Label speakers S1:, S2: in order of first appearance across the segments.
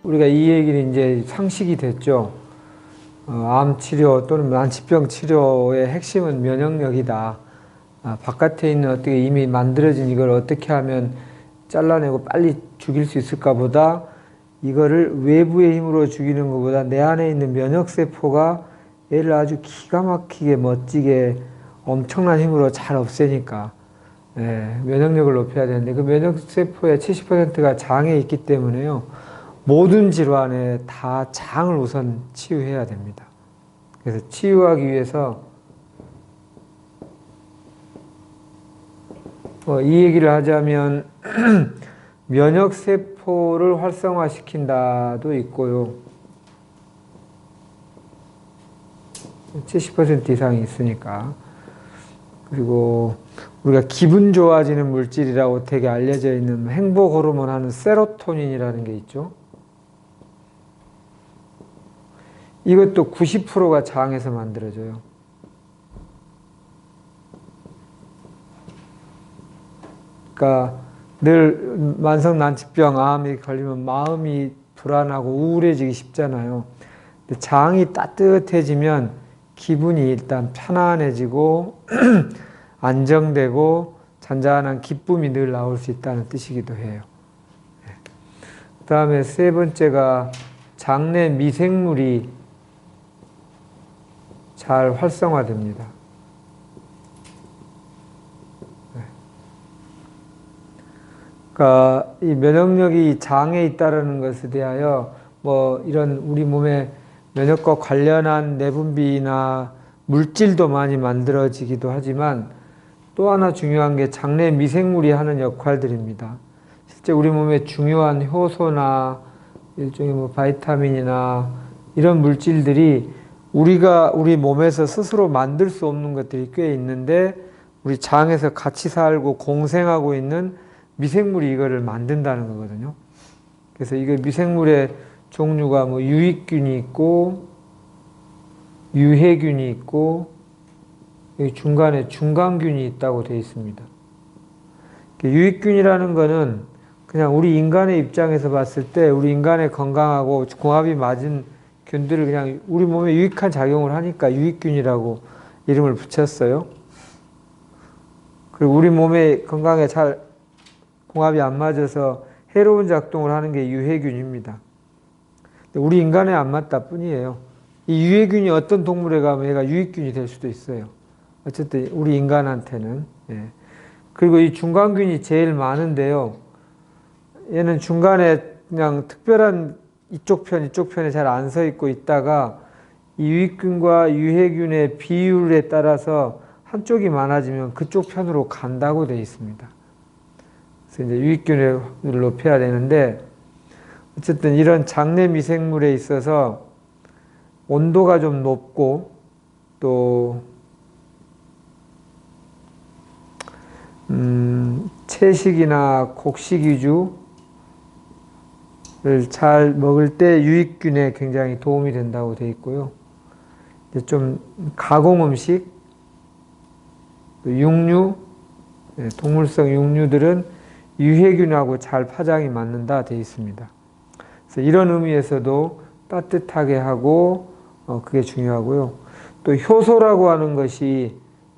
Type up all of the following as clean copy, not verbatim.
S1: 우리가 이 얘기는 이제 상식이 됐죠. 암 치료 또는 난치병 치료의 핵심은 면역력이다. 바깥에 있는 어떻게 이미 만들어진 이걸 어떻게 하면 잘라내고 빨리 죽일 수 있을까 보다 이거를 외부의 힘으로 죽이는 것보다 내 안에 있는 면역세포가 얘를 아주 기가 막히게 멋지게 엄청난 힘으로 잘 없애니까 면역력을 높여야 되는데 그 면역세포의 70%가 장에 있기 때문에요. 모든 질환에 다 장을 우선 치유해야 됩니다. 그래서 치유하기 위해서 이 얘기를 하자면 면역세포를 활성화시킨다도 있고요. 70% 이상이 있으니까. 그리고 우리가 기분 좋아지는 물질이라고 되게 알려져 있는 행복 호르몬 하는 세로토닌이라는 게 있죠. 이것도 90%가 장에서 만들어져요. 그러니까 늘 만성난치병, 암이 걸리면 마음이 불안하고 우울해지기 쉽잖아요. 근데 장이 따뜻해지면 기분이 일단 편안해지고 안정되고 잔잔한 기쁨이 늘 나올 수 있다는 뜻이기도 해요. 그 다음에 세 번째가 장내 미생물이 잘 활성화됩니다. 그러니까 이 면역력이 장에 있다는 것에 대하여 뭐 이런 우리 몸의 면역과 관련한 내분비나 물질도 많이 만들어지기도 하지만 또 하나 중요한 게 장내 미생물이 하는 역할들입니다. 실제 우리 몸에 중요한 효소나 일종의 뭐 바이타민이나 이런 물질들이 우리가 우리 몸에서 스스로 만들 수 없는 것들이 꽤 있는데 우리 장에서 같이 살고 공생하고 있는 미생물이 이거를 만든다는 거거든요. 그래서 이거 미생물의 종류가 뭐 유익균이 있고 유해균이 있고 여기 중간에 중간균이 있다고 되어 있습니다. 유익균이라는 거는 그냥 우리 인간의 입장에서 봤을 때 우리 인간의 건강하고 궁합이 맞은 균들을 그냥 우리 몸에 유익한 작용을 하니까 유익균이라고 이름을 붙였어요. 그리고 우리 몸의 건강에 잘 궁합이 안 맞아서 해로운 작동을 하는 게 유해균입니다. 우리 인간에 안 맞다 뿐이에요. 이 유해균이 어떤 동물에 가면 얘가 유익균이 될 수도 있어요. 어쨌든 우리 인간한테는. 그리고 이 중간균이 제일 많은데요. 얘는 중간에 그냥 특별한 이쪽 편에 잘 안 서 있고 있다가 이 유익균과 유해균의 비율에 따라서 한쪽이 많아지면 그쪽 편으로 간다고 되어 있습니다. 그래서 이제 유익균을 높여야 되는데 어쨌든 이런 장내 미생물에 있어서 온도가 좀 높고 또 채식이나 곡식 위주를 잘 먹을 때 유익균에 굉장히 도움이 된다고 되어 있고요. 이제 좀 가공 음식, 육류, 동물성 육류들은 유해균하고 잘 파장이 맞는다 되어 있습니다. 그래서 이런 의미에서도 따뜻하게 하고 그게 중요하고요. 또 효소라고 하는 것이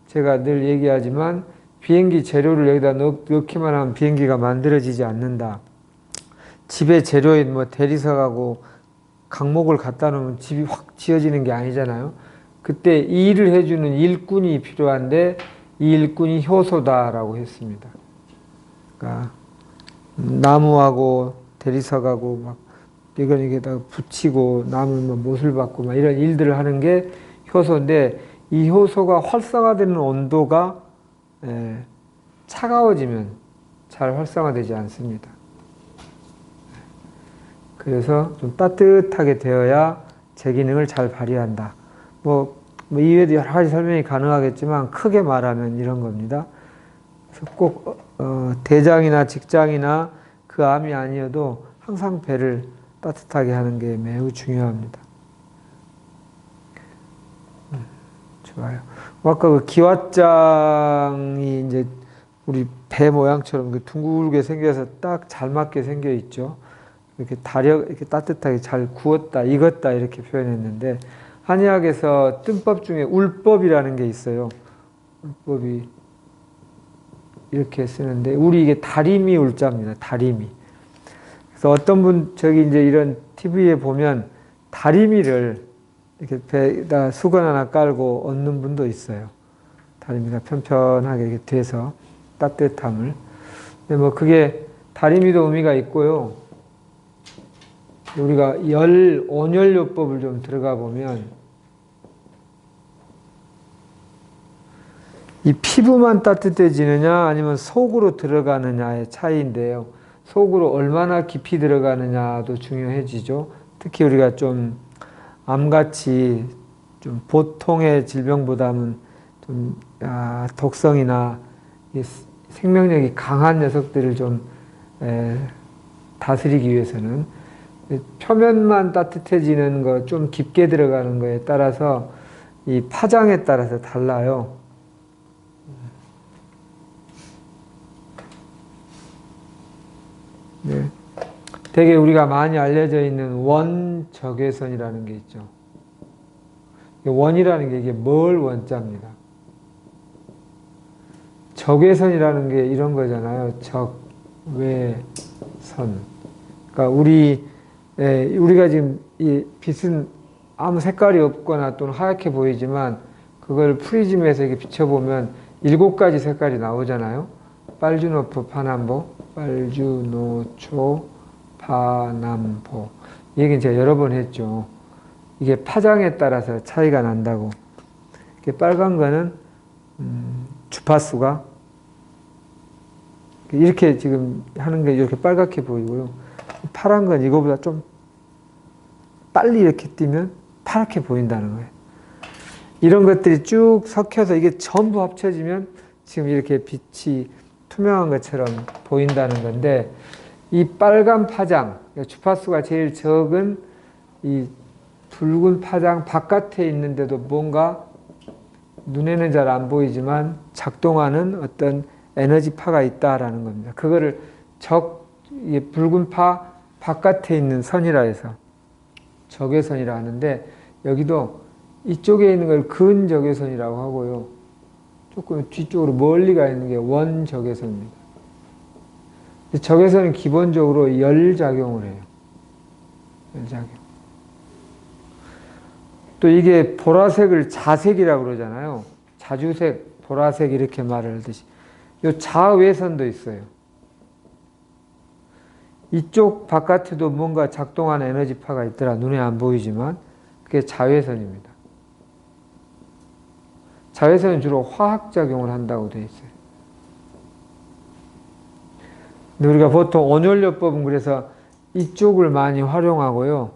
S1: 제가 늘 얘기하지만 비행기 재료를 여기다 넣기만 하면 비행기가 만들어지지 않는다. 집에 재료인 뭐 대리석하고 강목을 갖다 놓으면 집이 확 지어지는 게 아니잖아요. 그때 이 일을 해주는 일꾼이 필요한데 이 일꾼이 효소다라고 했습니다. 그러니까 나무하고 대리석하고 막 이거에다가 붙이고 나무 못을 받고 막 이런 일들을 하는 게 효소인데 이 효소가 활성화되는 온도가 차가워지면 잘 활성화되지 않습니다. 그래서 좀 따뜻하게 되어야 제 기능을 잘 발휘한다. 뭐 이외에도 여러 가지 설명이 가능하겠지만 크게 말하면 이런 겁니다. 그래서 꼭 대장이나 직장이나 그 암이 아니어도 항상 배를 따뜻하게 하는 게 매우 중요합니다. 좋아요. 아까 그 기왓장이 이제 우리 배 모양처럼 그 둥글게 생겨서 딱 잘 맞게 생겨 있죠. 이렇게 이렇게 따뜻하게 잘 구웠다, 익었다 이렇게 표현했는데 한의학에서 뜸법 중에 울법이라는 게 있어요. 울법이 이렇게 쓰는데 우리 이게 다리미 울자입니다. 다리미. 그래서 어떤 분 저기 이제 이런 TV에 보면 다리미를 이렇게 배에다 수건 하나 깔고 얹는 분도 있어요. 다리미가 편편하게 이렇게 돼서 따뜻함을. 근데 뭐 그게 다리미도 의미가 있고요. 우리가 온열요법을 좀 들어가 보면 이 피부만 따뜻해지느냐 아니면 속으로 들어가느냐의 차이인데요. 속으로 얼마나 깊이 들어가느냐도 중요해지죠. 특히 우리가 좀 암같이 좀 보통의 질병보다는 좀 독성이나 생명력이 강한 녀석들을 좀 다스리기 위해서는 표면만 따뜻해지는 거, 좀 깊게 들어가는 거에 따라서 이 파장에 따라서 달라요. 네. 되게 우리가 많이 알려져 있는 원적외선이라는 게 있죠. 원이라는 게 이게 뭘 원자입니다. 적외선이라는 게 이런 거잖아요. 적외선. 그러니까 우리가 지금 이 빛은 아무 색깔이 없거나 또는 하얗게 보이지만 그걸 프리즘에서 이렇게 비춰보면 7가지 색깔이 나오잖아요. 빨주노초, 파남보, 빨주노초, 파남보. 이 얘기는 제가 여러 번 했죠. 이게 파장에 따라서 차이가 난다고. 이렇게 빨간 거는 주파수가 이렇게 지금 하는 게 이렇게 빨갛게 보이고요. 파란 건 이거보다 좀 빨리 이렇게 뛰면 파랗게 보인다는 거예요. 이런 것들이 쭉 섞여서 이게 전부 합쳐지면 지금 이렇게 빛이 투명한 것처럼 보인다는 건데, 이 빨간 파장, 주파수가 제일 적은 이 붉은 파장 바깥에 있는데도 뭔가 눈에는 잘 안 보이지만 작동하는 어떤 에너지파가 있다라는 겁니다. 그거를 붉은 파 바깥에 있는 선이라 해서 적외선이라 하는데, 여기도 이쪽에 있는 걸 근적외선이라고 하고요. 조금 뒤쪽으로 멀리 가 있는 게 원적외선입니다. 적외선은 기본적으로 열작용을 해요. 열작용. 또 이게 보라색을 자색이라고 그러잖아요. 자주색, 보라색 이렇게 말을 하듯이. 요 자외선도 있어요. 이쪽 바깥에도 뭔가 작동하는 에너지파가 있더라. 눈에 안 보이지만 그게 자외선입니다. 자외선은 주로 화학작용을 한다고 되어 있어요. 근데 우리가 보통 온열요법은 그래서 이쪽을 많이 활용하고요.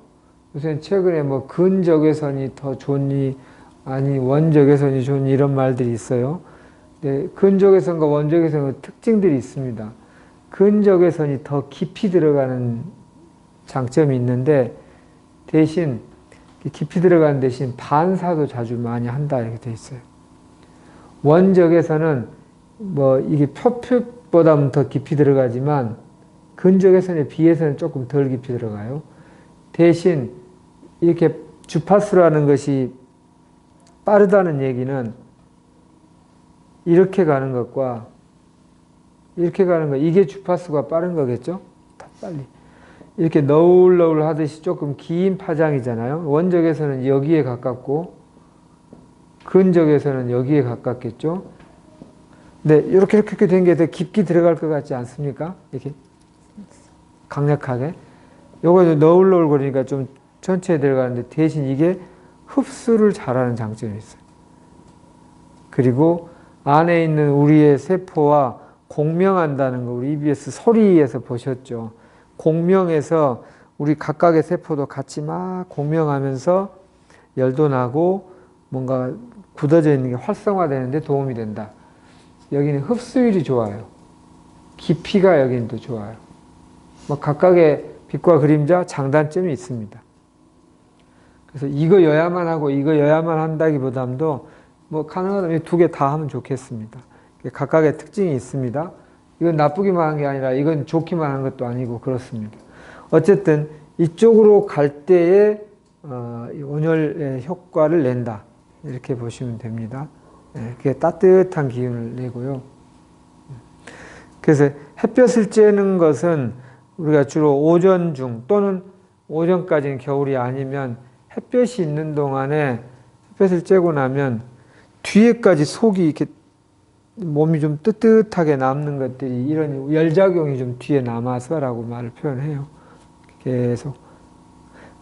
S1: 요새 최근에 뭐 근적외선이 더 좋니, 아니 원적외선이 좋니 이런 말들이 있어요. 근데 근적외선과 원적외선의 특징들이 있습니다. 근적외선이 더 깊이 들어가는 장점이 있는데, 대신 깊이 들어가는 대신 반사도 자주 많이 한다 이렇게 돼 있어요. 원적외선은 뭐 이게 표피보다는 더 깊이 들어가지만 근적외선에 비해서는 조금 덜 깊이 들어가요. 대신 이렇게 주파수라는 것이 빠르다는 얘기는 이렇게 가는 것과 이렇게 가는 거, 이게 주파수가 빠른 거겠죠? 더 빨리. 이렇게 너울너울 하듯이 조금 긴 파장이잖아요. 원적에서는 여기에 가깝고, 근적에서는 여기에 가깝겠죠? 근데 이렇게 된 게 더 깊게 들어갈 것 같지 않습니까? 이렇게 강력하게. 요거 너울너울 거리니까 좀 천천히 들어가는데, 대신 이게 흡수를 잘하는 장점이 있어요. 그리고 안에 있는 우리의 세포와 공명한다는 거, 우리 EBS 소리에서 보셨죠. 공명해서 우리 각각의 세포도 같이 막 공명하면서 열도 나고 뭔가 굳어져 있는 게 활성화되는데 도움이 된다. 여기는 흡수율이 좋아요. 깊이가 여기는 더 좋아요. 뭐 각각의 빛과 그림자 장단점이 있습니다. 그래서 이거여야만 하고 이거여야만 한다기보다도 뭐 가능하다면 2개 다 하면 좋겠습니다. 각각의 특징이 있습니다. 이건 나쁘기만 한 게 아니라 이건 좋기만 한 것도 아니고 그렇습니다. 어쨌든 이쪽으로 갈 때에 온열의 효과를 낸다. 이렇게 보시면 됩니다. 그게 따뜻한 기운을 내고요. 그래서 햇볕을 쬐는 것은 우리가 주로 오전 중 또는 오전까지는 겨울이 아니면 햇볕이 있는 동안에 햇볕을 쬐고 나면 뒤에까지 속이 이렇게 몸이 좀 뜨뜻하게 남는 것들이 이런 열작용이 좀 뒤에 남아서라고 말을 표현해요. 계속.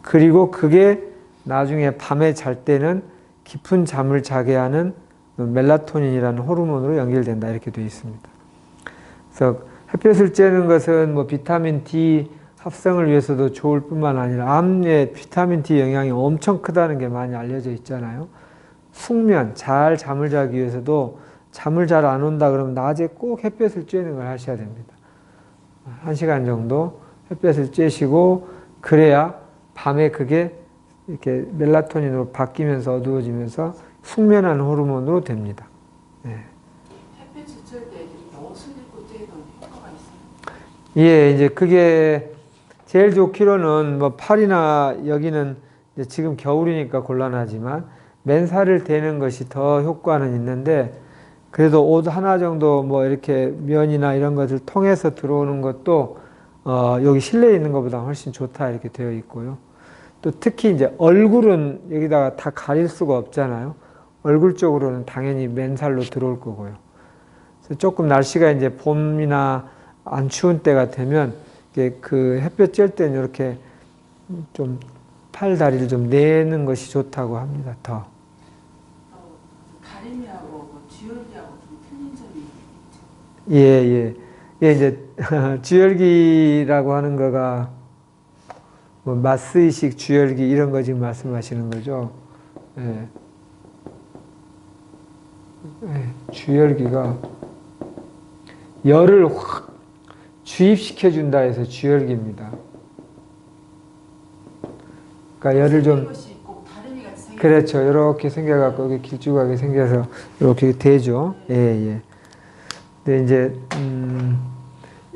S1: 그리고 그게 나중에 밤에 잘 때는 깊은 잠을 자게 하는 멜라토닌이라는 호르몬으로 연결된다. 이렇게 되어 있습니다. 그래서 햇볕을 쬐는 것은 뭐 비타민 D 합성을 위해서도 좋을 뿐만 아니라 암에 비타민 D 영향이 엄청 크다는 게 많이 알려져 있잖아요. 숙면, 잘 잠을 자기 위해서도 잠을 잘 안 온다 그러면 낮에 꼭 햇볕을 쬐는 걸 하셔야 됩니다. 1시간 정도 햇볕을 쬐시고 그래야 밤에 그게 이렇게 멜라토닌으로 바뀌면서 어두워지면서 숙면하는 호르몬으로 됩니다. 네.
S2: 햇빛을 쬐 때 이렇게 옷을 입고 쬐면 효과가 있어요?
S1: 예, 이제 그게 제일 좋기로는 뭐 팔이나 여기는 이제 지금 겨울이니까 곤란하지만 맨살을 대는 것이 더 효과는 있는데 그래도 옷 하나 정도 뭐 이렇게 면이나 이런 것을 통해서 들어오는 것도 여기 실내에 있는 것보다 훨씬 좋다 이렇게 되어 있고요. 또 특히 이제 얼굴은 여기다가 다 가릴 수가 없잖아요. 얼굴 쪽으로는 당연히 맨살로 들어올 거고요. 그래서 조금 날씨가 이제 봄이나 안 추운 때가 되면 그 햇볕 쬐 때는 이렇게 좀 팔 다리를 좀 내는 것이 좋다고 합니다. 더.
S2: 가림이하고 뭐 쥐열기하고 좀 틀린 점이 있죠.
S1: 예. 예, 이제 쥐열기라고 하는 거가 뭐麻酔식 쥐열기 이런 거 지금 말씀하시는 거죠. 예. 쥐열기가 열을 확 주입시켜 준다 해서 쥐열기입니다. 그러니까 열을 좀 그렇죠. 이렇게 생겨갖고 여기 길쭉하게 생겨서 이렇게 되죠. 예. 근데 이제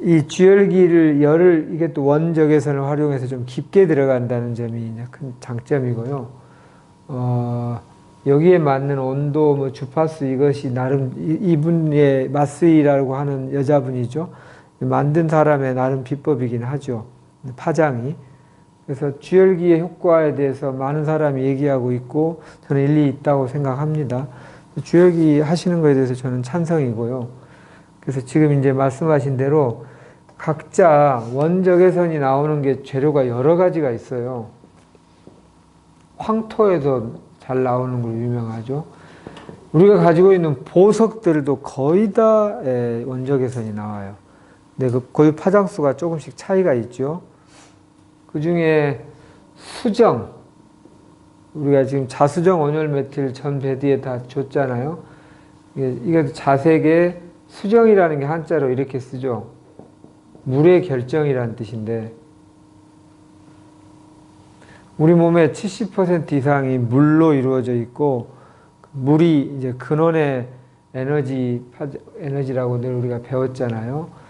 S1: 이 쥐열기를 열을 이게 또 원적외선을 활용해서 좀 깊게 들어간다는 점이 이제 큰 장점이고요. 여기에 맞는 온도, 뭐 주파수 이것이 나름 이분의 마스이라고 하는 여자분이죠. 만든 사람의 나름 비법이긴 하죠. 파장이. 그래서 쥐열기의 효과에 대해서 많은 사람이 얘기하고 있고 저는 일리 있다고 생각합니다. 쥐열기 하시는 것에 대해서 저는 찬성이고요. 그래서 지금 이제 말씀하신 대로 각자 원적외선이 나오는 게 재료가 여러 가지가 있어요. 황토에서 잘 나오는 걸로 유명하죠. 우리가 가지고 있는 보석들도 거의 다 원적외선이 나와요. 근데 그 거의 파장수가 조금씩 차이가 있죠. 그 중에 수정, 우리가 지금 자수정 온열 메틸 전 배디에 다 줬잖아요. 이게 자색의 수정이라는 게 한자로 이렇게 쓰죠. 물의 결정이라는 뜻인데 우리 몸의 70% 이상이 물로 이루어져 있고 물이 이제 근원의 에너지라고 늘 우리가 배웠잖아요.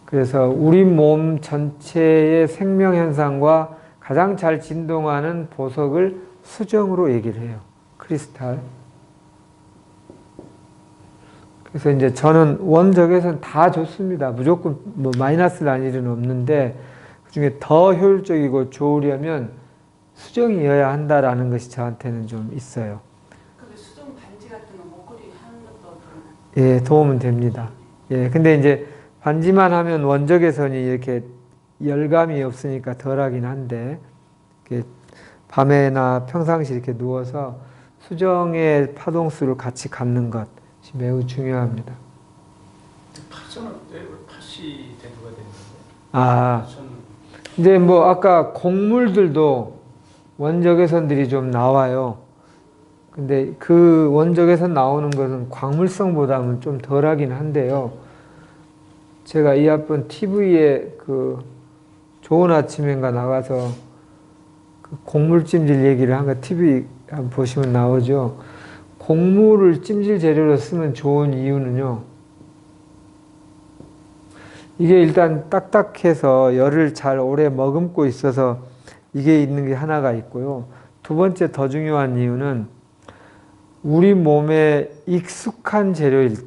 S1: 그래서 우리 몸 전체의 생명 현상과 가장 잘 진동하는 보석을 수정으로 얘기를 해요. 크리스탈. 그래서 이제 저는 원적외선 다 좋습니다. 무조건 뭐 마이너스 날 일은 없는데 그중에 더 효율적이고 좋으려면 수정이어야 한다라는 것이 저한테는 좀 있어요.
S2: 근데 수정 반지 같은 거 목걸이 하는 것도
S1: 예, 도움은 됩니다. 예, 근데 이제 반지만 하면 원적외선이 이렇게 열감이 없으니까 덜하긴 한데 이렇게 밤에나 평상시 이렇게 누워서 수정의 파동수를 같이 갖는 것이 매우 중요합니다.
S3: 파선은 왜 팥이 대두가 되는 건데?
S1: 아, 이제 뭐 아까 곡물들도 원적외선들이 좀 나와요. 근데 그 원적외선 나오는 것은 광물성보다는 좀 덜하긴 한데요. 제가 이 앞번 TV에 그 좋은 아침인가 나가서 그 곡물 찜질 얘기를 한 거 TV 한번 보시면 나오죠. 곡물을 찜질 재료로 쓰면 좋은 이유는요. 이게 일단 딱딱해서 열을 잘 오래 머금고 있어서 이게 있는 게 하나가 있고요. 두 번째 더 중요한 이유는 우리 몸에 익숙한 재료일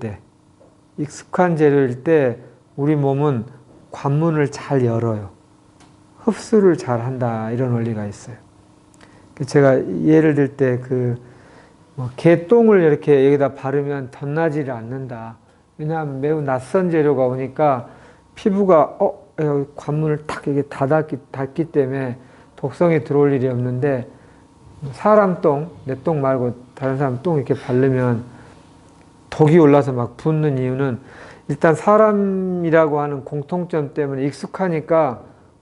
S1: 때 우리 몸은 관문을 잘 열어요. 흡수를 잘 한다 이런 원리가 있어요. 제가 예를 들 때 개똥을 이렇게 여기다 바르면 덧나지를 않는다. 왜냐하면 매우 낯선 재료가 오니까 피부가 관문을 탁 이렇게 닫기 때문에 독성이 들어올 일이 없는데 사람 똥, 내 똥 말고 다른 사람 똥 이렇게 바르면 독이 올라서 막 붓는 이유는 일단 사람이라고 하는 공통점 때문에 익숙하니까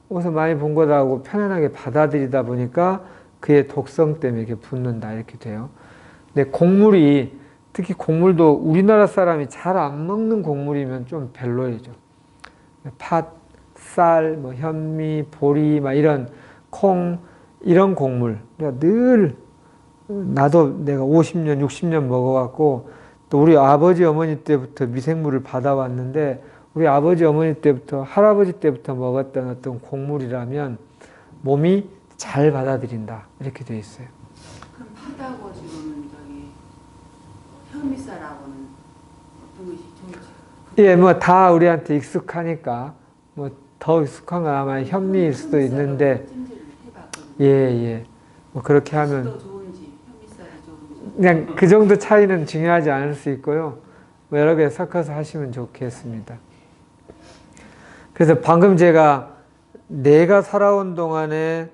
S1: 어디서 많이 본 거다 하고 편안하게 받아들이다 보니까 그의 독성 때문에 이렇게 붓는다 이렇게 돼요. 근데 곡물이 특히 곡물도 우리나라 사람이 잘 안 먹는 곡물이면 좀 별로이죠. 팥, 쌀, 뭐 현미, 보리, 막 이런 콩 이런 곡물. 그러니까 늘 나도 내가 50년, 60년 먹어왔고 또 우리 아버지 어머니 때부터 미생물을 받아왔는데 우리 아버지 어머니 때부터 할아버지 때부터 먹었던 어떤 곡물이라면 몸이 잘 받아들인다 이렇게 돼 있어요.
S2: 그럼 팥하고 지금 현미쌀하고는 어떤 것이 좋은지?
S1: 예, 뭐 다 우리한테 익숙하니까 뭐 더 익숙한 건 아마 현미일 수도 있는데
S2: 찜질을 해봤거든요.
S1: 예. 뭐 그렇게 하면
S2: 팥이 더 좋은지 현미쌀이 좋은지.
S1: 그냥 그 정도 차이는 중요하지 않을 수 있고요. 뭐 여러 개 섞어서 하시면 좋겠습니다. 그래서 방금 제가 살아온 동안에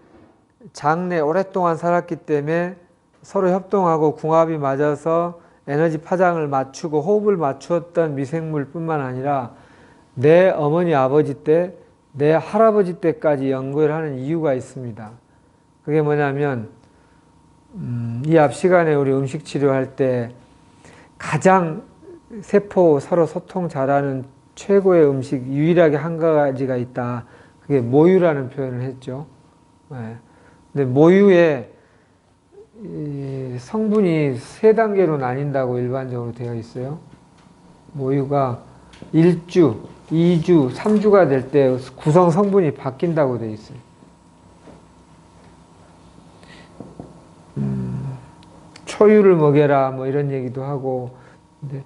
S1: 장내 오랫동안 살았기 때문에 서로 협동하고 궁합이 맞아서 에너지 파장을 맞추고 호흡을 맞추었던 미생물뿐만 아니라 내 어머니 아버지 때, 내 할아버지 때까지 연구를 하는 이유가 있습니다. 그게 뭐냐면 이 앞 시간에 우리 음식 치료할 때 가장 세포 서로 소통 잘하는 최고의 음식 유일하게 한 가지가 있다. 그게 모유라는 표현을 했죠. 근데 모유의 성분이 3단계로 나뉜다고 일반적으로 되어 있어요. 모유가 1주, 2주, 3주가 될 때 구성 성분이 바뀐다고 되어 있어요. 초유를 먹여라 뭐 이런 얘기도 하고 근데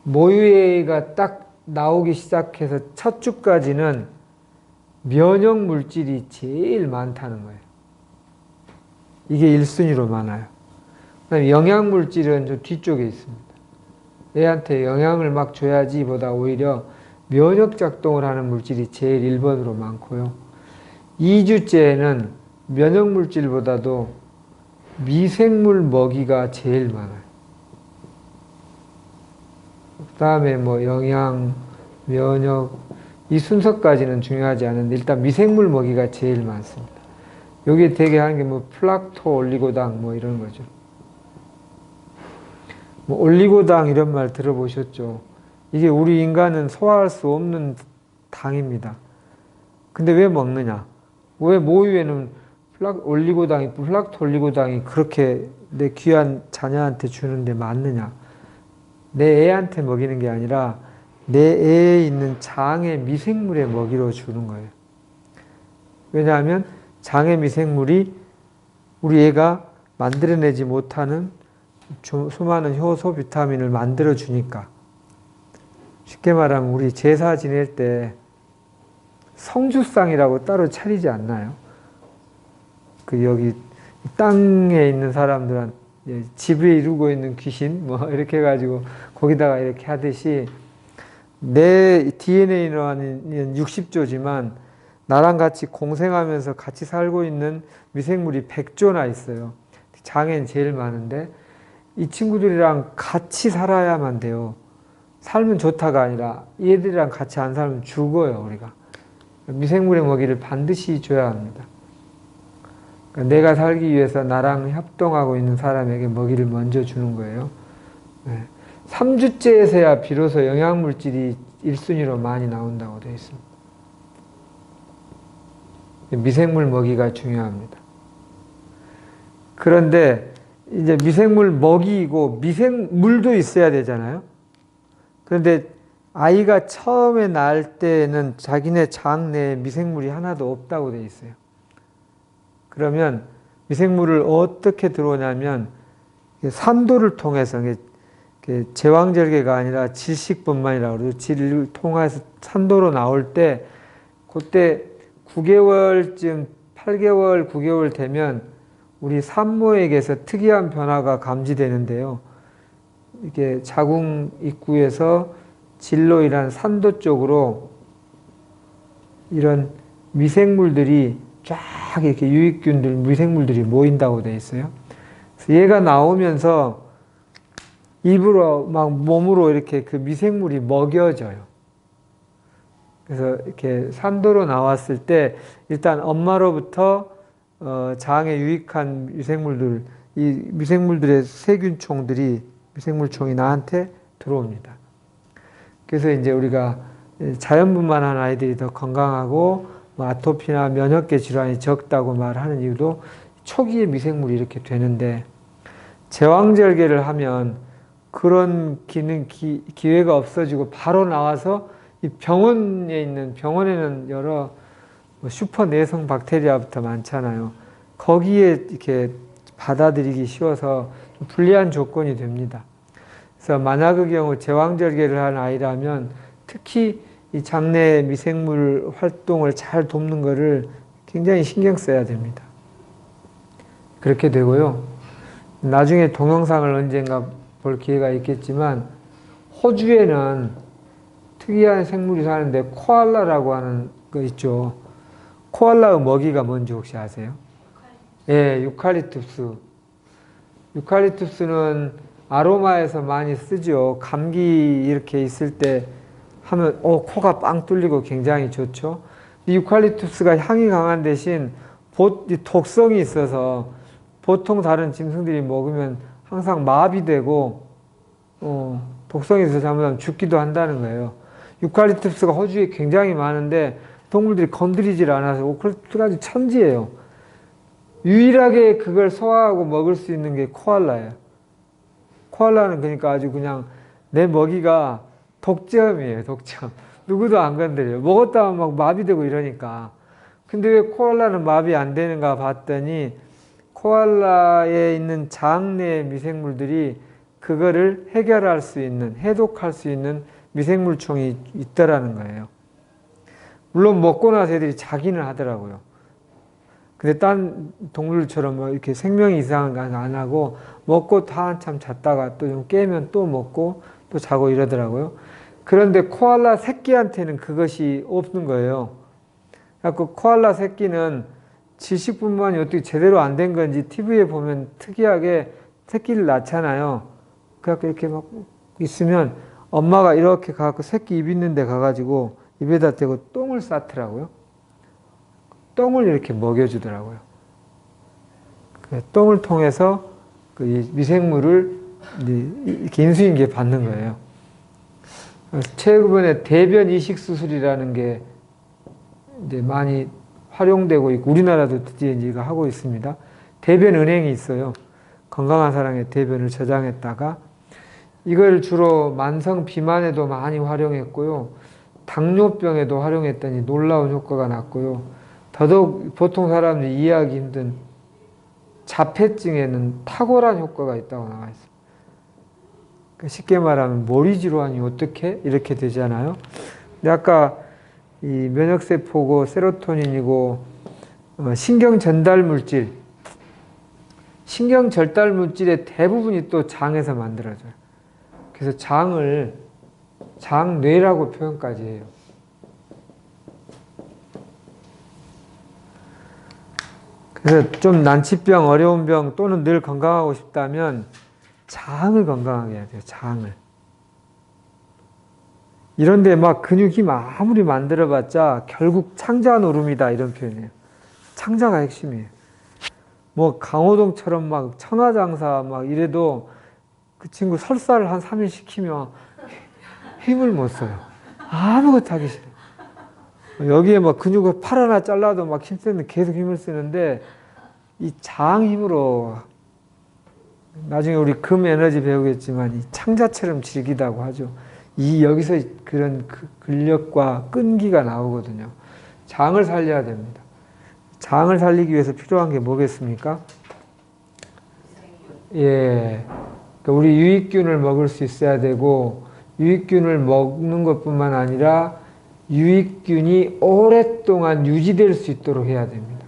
S1: 모유가 딱 나오기 시작해서 첫 주까지는 면역 물질이 제일 많다는 거예요. 이게 1순위로 많아요. 그다음에 영양 물질은 좀 뒤쪽에 있습니다. 애한테 영양을 막 줘야지 보다 오히려 면역 작동을 하는 물질이 제일 1번으로 많고요. 2주째에는 면역 물질보다도 미생물 먹이가 제일 많아요. 그 다음에 뭐 영양, 면역, 이 순서까지는 중요하지 않은데 일단 미생물 먹이가 제일 많습니다. 여기에 되게 하는 게 뭐 플락토 올리고당 뭐 이런 거죠. 뭐 올리고당 이런 말 들어보셨죠? 이게 우리 인간은 소화할 수 없는 당입니다. 근데 왜 먹느냐? 왜 모유에는 올리고당이, 플락토 올리고당이 그렇게 내 귀한 자녀한테 주는데 많느냐? 내 애한테 먹이는 게 아니라 내 애에 있는 장의 미생물에 먹이로 주는 거예요. 왜냐하면 장의 미생물이 우리 애가 만들어내지 못하는 수많은 효소 비타민을 만들어 주니까. 쉽게 말하면 우리 제사 지낼 때 성주상이라고 따로 차리지 않나요? 여기 땅에 있는 사람들한 집에 이루고 있는 귀신 뭐 이렇게 해가지고 거기다가 이렇게 하듯이 내 DNA는 60조지만 나랑 같이 공생하면서 같이 살고 있는 미생물이 100조나 있어요. 장애는 제일 많은데 이 친구들이랑 같이 살아야만 돼요. 살면 좋다가 아니라 얘들이랑 같이 안 살면 죽어요, 우리가. 미생물의 먹이를 반드시 줘야 합니다. 그러니까 내가 살기 위해서 나랑 협동하고 있는 사람에게 먹이를 먼저 주는 거예요. 3주째에서야 비로소 영양물질이 1순위로 많이 나온다고 되어 있습니다. 미생물 먹이가 중요합니다. 그런데 이제 미생물 먹이고 미생물도 있어야 되잖아요. 그런데 아이가 처음에 날 때는 자기네 장 내에 미생물이 하나도 없다고 돼 있어요. 그러면 미생물을 어떻게 들어오냐면 산도를 통해서, 제왕절개가 아니라 질식분만이라고 그러죠. 질을 통해서 산도로 나올 때 그때 9개월쯤 8개월 9개월 되면 우리 산모에게서 특이한 변화가 감지되는데요. 이게 자궁 입구에서 질로 인한 산도 쪽으로 이런 미생물들이 쫙 이렇게 유익균들, 미생물들이 모인다고 되어 있어요. 그래서 얘가 나오면서 입으로 막 몸으로 이렇게 그 미생물이 먹여져요. 그래서 이렇게 산도로 나왔을 때 일단 엄마로부터 장에 유익한 미생물들, 이 미생물들의 세균총들이 미생물총이 나한테 들어옵니다. 그래서 이제 우리가 자연분만한 아이들이 더 건강하고 아토피나 면역계 질환이 적다고 말하는 이유도 초기에 미생물이 이렇게 되는데, 제왕절개를 하면 그런 기회가 없어지고 바로 나와서 이 병원에는 여러 슈퍼 내성 박테리아부터 많잖아요. 거기에 이렇게 받아들이기 쉬워서 좀 불리한 조건이 됩니다. 그래서 만약 그 경우 제왕절개를 한 아이라면 특히 이 장내 미생물 활동을 잘 돕는 것을 굉장히 신경 써야 됩니다. 그렇게 되고요. 나중에 동영상을 언젠가 볼 기회가 있겠지만, 호주에는 특이한 생물이 사는데 코알라라고 하는 거 있죠. 코알라의 먹이가 뭔지 혹시 아세요? 예, 유칼립투스. 유칼립투스는 아로마에서 많이 쓰죠. 감기 이렇게 있을 때 하면 코가 빵 뚫리고 굉장히 좋죠. 이 유칼립투스가 향이 강한 대신 독성이 있어서 보통 다른 짐승들이 먹으면 항상 마비되고 독성이 있어서 잘못하면 죽기도 한다는 거예요. 유칼립투스가 호주에 굉장히 많은데 동물들이 건드리질 않아서 유칼립투스가 아주 천지예요. 유일하게 그걸 소화하고 먹을 수 있는 게 코알라예요. 코알라는 그러니까 아주 그냥 내 먹이가 독점이에요, 독점. 누구도 안 건드려요. 먹었다가 막 마비되고 이러니까. 근데 왜 코알라는 마비 안 되는가 봤더니, 코알라에 있는 장내 미생물들이 그거를 해결할 수 있는, 해독할 수 있는 미생물총이 있더라는 거예요. 물론 먹고 나서 애들이 자기는 하더라고요. 근데 딴 동물처럼 뭐 이렇게 생명 이상은 안 하고, 먹고 다 한참 잤다가 또 좀 깨면 또 먹고 또 자고 이러더라고요. 그런데 코알라 새끼한테는 그것이 없는 거예요. 그래서 코알라 새끼는 질식분만이 어떻게 제대로 안 된 건지 TV에 보면 특이하게 새끼를 낳잖아요. 그래서 이렇게 막 있으면 엄마가 이렇게 가갖고 새끼 입 있는 데 가가지고 입에다 대고 똥을 싸더라고요. 똥을 이렇게 먹여주더라고요. 똥을 통해서 그 미생물을 이렇게 인수인계 받는 거예요. 최근에 대변 이식 수술이라는 게 이제 많이 활용되고 있고, 우리나라도 드디어 이거 하고 있습니다. 대변 은행이 있어요. 건강한 사람의 대변을 저장했다가, 이걸 주로 만성 비만에도 많이 활용했고요. 당뇨병에도 활용했더니 놀라운 효과가 났고요. 더더욱 보통 사람들이 이해하기 힘든 자폐증에는 탁월한 효과가 있다고 나와 있습니다. 쉽게 말하면 머리 질환이 어떻게 이렇게 되잖아요. 근데 아까 이 면역세포고 세로토닌이고 신경 전달 물질, 신경 절달 물질의 대부분이 또 장에서 만들어져요. 그래서 장을 장뇌라고 표현까지 해요. 그래서 좀 난치병, 어려운 병 또는 늘 건강하고 싶다면 장을 건강하게 해야 돼요. 장을. 이런데 막 근육 힘 아무리 만들어봤자 결국 창자 노름이다, 이런 표현이에요. 창자가 핵심이에요. 뭐 강호동처럼 막 천하장사 막 이래도 그 친구 설사를 한 3일 시키면 힘을 못 써요. 아무것도 하기 싫어요. 여기에 막 근육을 팔 하나 잘라도 막 힘쓰는데 계속 힘을 쓰는데, 이 장 힘으로 나중에 우리 금 에너지 배우겠지만 이 창자처럼 즐기다고 하죠. 여기서 그런 근력과 끈기가 나오거든요. 장을 살려야 됩니다. 장을 살리기 위해서 필요한 게 뭐겠습니까? 예. 그러니까 우리 유익균을 먹을 수 있어야 되고, 유익균을 먹는 것뿐만 아니라 유익균이 오랫동안 유지될 수 있도록 해야 됩니다.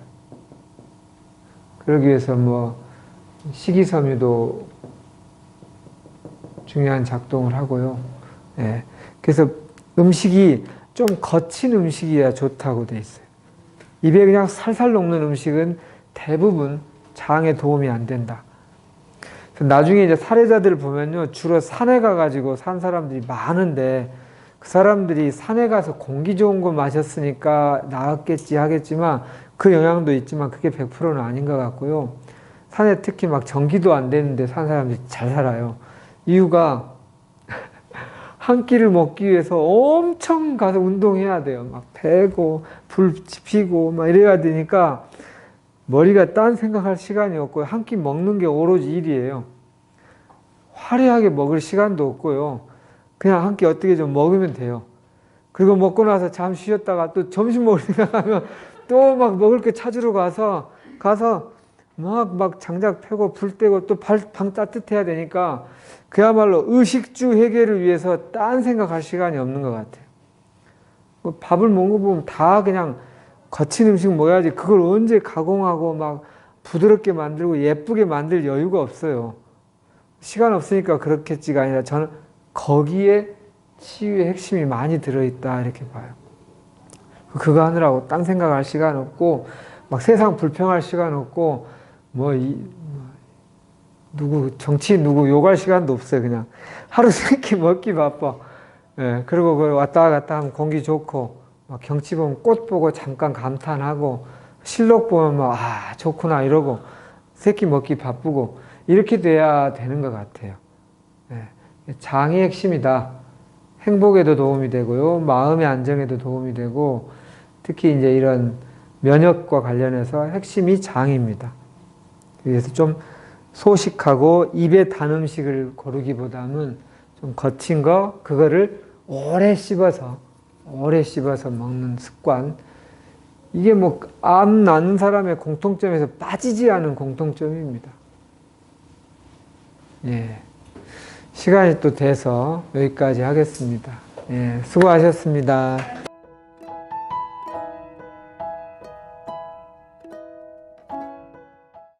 S1: 그러기 위해서 뭐 식이섬유도 중요한 작동을 하고요. 예. 그래서 음식이 좀 거친 음식이야 좋다고 돼 있어요. 입에 그냥 살살 녹는 음식은 대부분 장에 도움이 안 된다. 나중에 이제 사례자들을 보면요, 주로 산에 가가지고 산 사람들이 많은데, 그 사람들이 산에 가서 공기 좋은 거 마셨으니까 나았겠지 하겠지만, 그 영향도 있지만 그게 100%는 아닌 것 같고요. 산에 특히 막 전기도 안 되는데 산 사람들이 잘 살아요. 이유가 한 끼를 먹기 위해서 엄청 가서 운동해야 돼요. 막 배고 불 지피고 막 이래야 되니까 머리가 딴 생각할 시간이 없고 한 끼 먹는 게 오로지 일이에요. 화려하게 먹을 시간도 없고요. 그냥 한 끼 어떻게 좀 먹으면 돼요. 그리고 먹고 나서 잠시 쉬었다가 또 점심 먹을 생각하면 또 막 먹을 거 찾으러 가서 막 장작 펴고 불 떼고 또 방 따뜻해야 되니까 그야말로 의식주 해결을 위해서 딴 생각할 시간이 없는 것 같아요. 뭐 밥을 먹는 거 보면 다 그냥 거친 음식 먹어야지 그걸 언제 가공하고 막 부드럽게 만들고 예쁘게 만들 여유가 없어요. 시간 없으니까 그렇겠지가 아니라 저는 거기에 치유의 핵심이 많이 들어있다 이렇게 봐요. 그거 하느라고 딴 생각할 시간 없고 막 세상 불평할 시간 없고 누구 정치인 누구 욕할 시간도 없어요. 그냥 하루 세끼 먹기 바빠. 예, 그리고 그 왔다 갔다 하면 공기 좋고 막 경치 보면 꽃 보고 잠깐 감탄하고 실록 보면 좋구나 이러고 세끼 먹기 바쁘고 이렇게 돼야 되는 것 같아요. 예, 장이 핵심이다. 행복에도 도움이 되고요. 마음의 안정에도 도움이 되고 특히 이제 이런 면역과 관련해서 핵심이 장입니다. 그래서 좀 소식하고 입에 단 음식을 고르기보다는 좀 거친 그거를 오래 씹어서 먹는 습관. 이게 뭐 암 낳는 사람의 공통점에서 빠지지 않은 공통점입니다. 예. 시간이 또 돼서 여기까지 하겠습니다. 예. 수고하셨습니다.